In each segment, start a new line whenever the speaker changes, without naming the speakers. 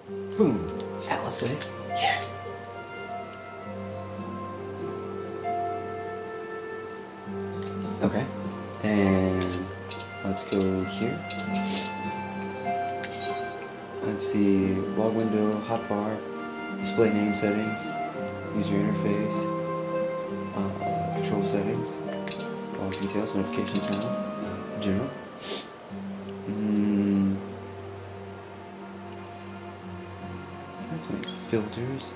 Boom. Palisade. Yeah. Okay. And let's go here. Let's see. Wall window, hotbar, display name settings, user interface, control settings, all details, notification sounds, general. Let's make filters.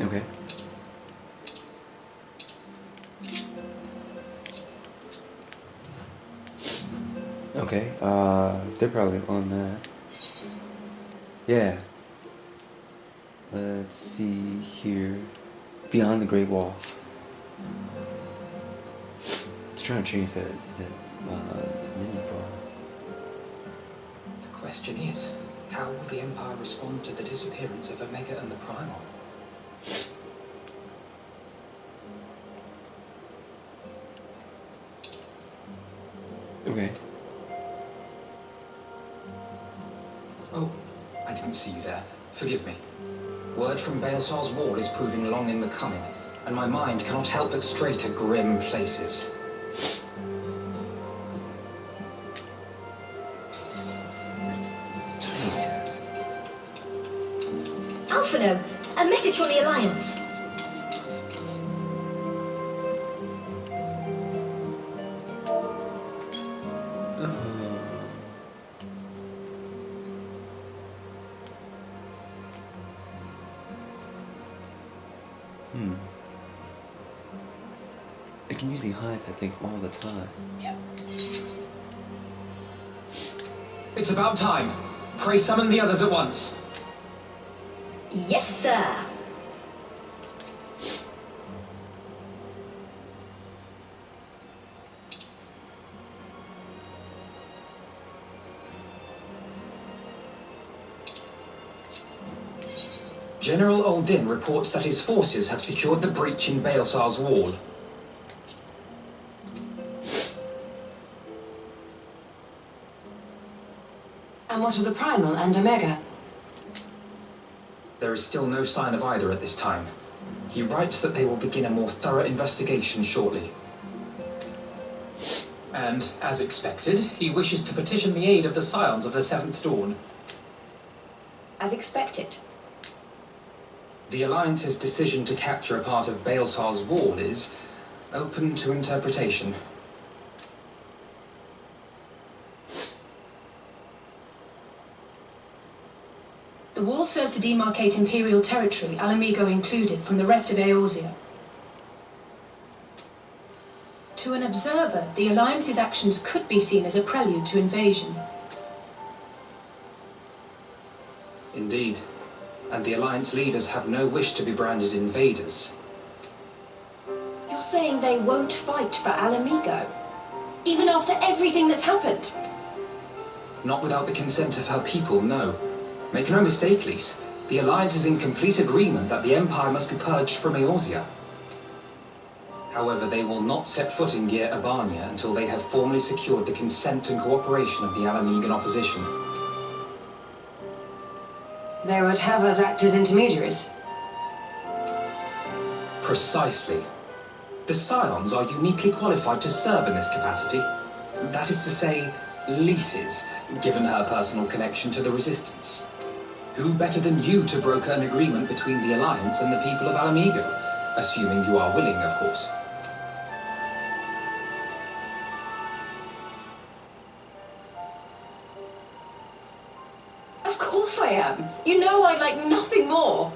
Okay. Okay, they're probably on that. Yeah. Let's see here. Beyond the Great Wall. Just trying to change that menu bar.
The question is, how will the Empire respond to the disappearance of Omega and the Primal?
Okay.
Oh, I didn't see you there. Forgive me. Word from Baelsar's ward is proving long in the coming, and my mind cannot help but stray to grim places.
That's tiny tabs.
Alphino, a message from the Alliance.
It can usually hide, I think, all the time.
Yeah. It's about time. Pray summon the others at once.
Yes, sir.
General Uldin reports that his forces have secured the breach in Baelsar's ward.
And what of the Primal and Omega?
There is still no sign of either at this time. He writes that they will begin a more thorough investigation shortly. And, as expected, he wishes to petition the aid of the Scions of the Seventh Dawn.
As expected.
The Alliance's decision to capture a part of Baelsar's wall is open to interpretation.
The wall serves to demarcate Imperial territory, Alamigo included, from the rest of Eorzea. To an observer, the Alliance's actions could be seen as a prelude to invasion.
Indeed. And the Alliance leaders have no wish to be branded invaders.
You're saying they won't fight for Alamigo? Even after everything that's happened?
Not without the consent of her people, no. Make no mistake, Lise. The Alliance is in complete agreement that the Empire must be purged from Eorzea. However, they will not set foot in Gyr Abania until they have formally secured the consent and cooperation of the Alamigan opposition.
They would have us act as intermediaries.
Precisely. The Scions are uniquely qualified to serve in this capacity. That is to say, Lise's, given her personal connection to the Resistance. Who better than you to broker an agreement between the Alliance and the people of Alamigo? Assuming you are willing, of course.
Of course I am. You know I'd like nothing more.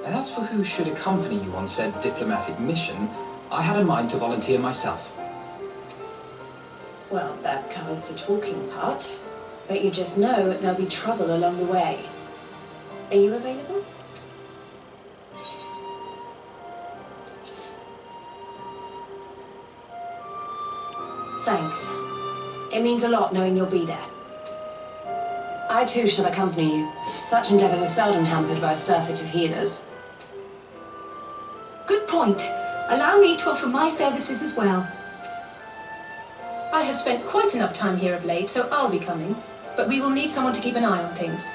As for who should accompany you on said diplomatic mission, I had in mind to volunteer myself.
Well, that covers the talking part. But you just know there'll be trouble along the way. Are you available? Thanks. It means a lot knowing you'll be there. I too shall accompany you. Such endeavours are seldom hampered by a surfeit of healers. Good point. Allow me to offer my services as well. I have spent quite enough time here of late, so I'll be coming. But we will need someone to keep an eye on things.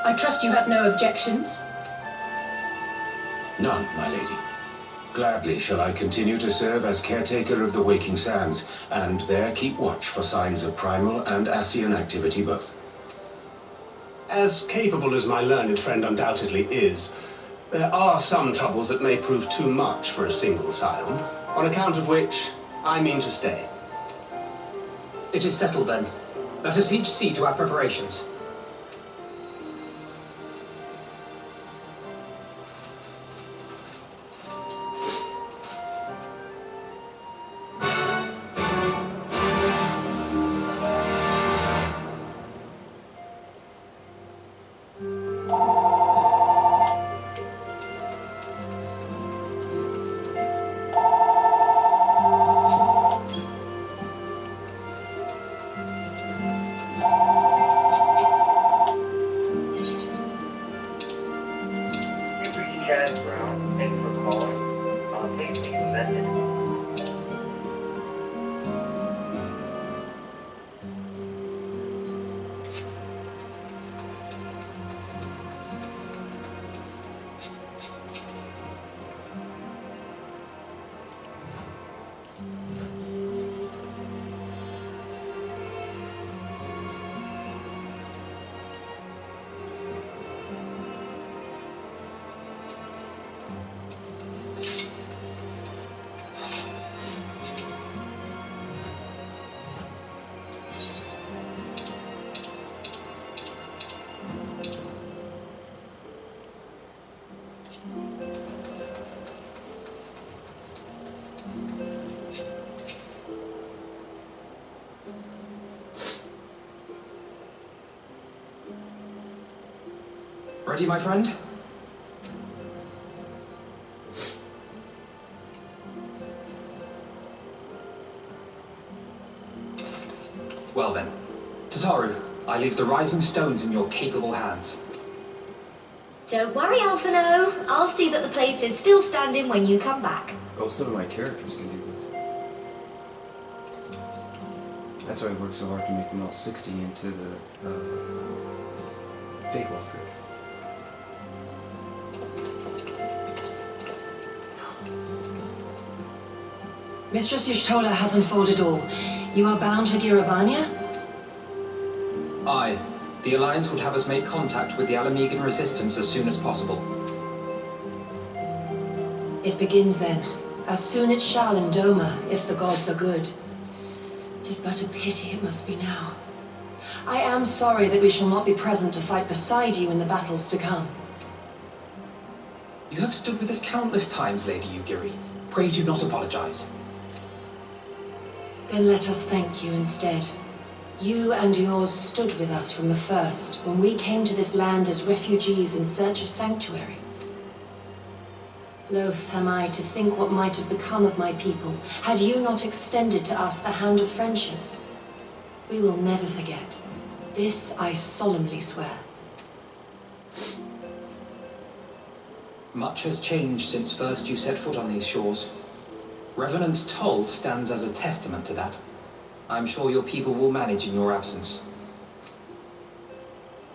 I trust you have no objections?
None, my lady. Gladly shall I continue to serve as caretaker of the Waking Sands, and there keep watch for signs of primal and Ascian activity both.
As capable as my learned friend undoubtedly is, there are some troubles that may prove too much for a single scion, on account of which I mean to stay.
It is settled then. Let us each see to our preparations. Ready, my friend? Well then, Tataru, I leave the rising stones in your capable hands.
Don't worry, Alphino. I'll see that the place is still standing when you come back.
Oh, some of my characters can do this. That's why I worked so hard to make them all 60 into the Fate Walker.
Mistress Y'shtola has unfolded all. You are bound for Girabania?
Aye. The Alliance would have us make contact with the Alamegan resistance as soon as possible.
It begins then. As soon it shall in Doma, if the gods are good. 'Tis but a pity it must be now. I am sorry that we shall not be present to fight beside you in the battles to come.
You have stood with us countless times, Lady Yugiri. Pray do not apologize.
Then let us thank you instead. You and yours stood with us from the first, when we came to this land as refugees in search of sanctuary. Loath am I to think what might have become of my people, had you not extended to us the hand of friendship. We will never forget. This I solemnly swear.
Much has changed since first you set foot on these shores. Revenant's Toll stands as a testament to that. I'm sure your people will manage in your absence.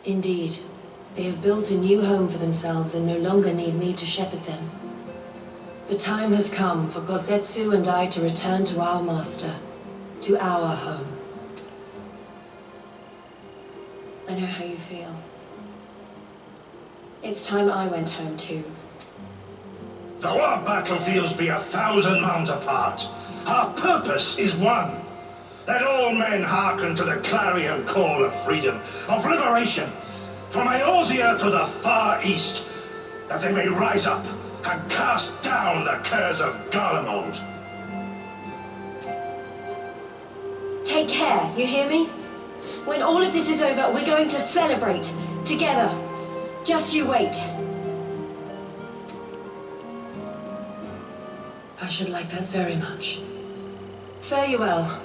Indeed. They have built a new home for themselves and no longer need me to shepherd them. The time has come for Gosetsu and I to return to our master, to our home. I know how you feel. It's time I went home too.
Though our battlefields be 1,000 miles apart, our purpose is one. That all men hearken to the clarion call of freedom, of liberation, from Eorzea to the far east, that they may rise up and cast down the curse of Garlemald.
Take care, you hear me? When all of this is over, we're going to celebrate. Together. Just you wait. I should like that very much. Fare you well.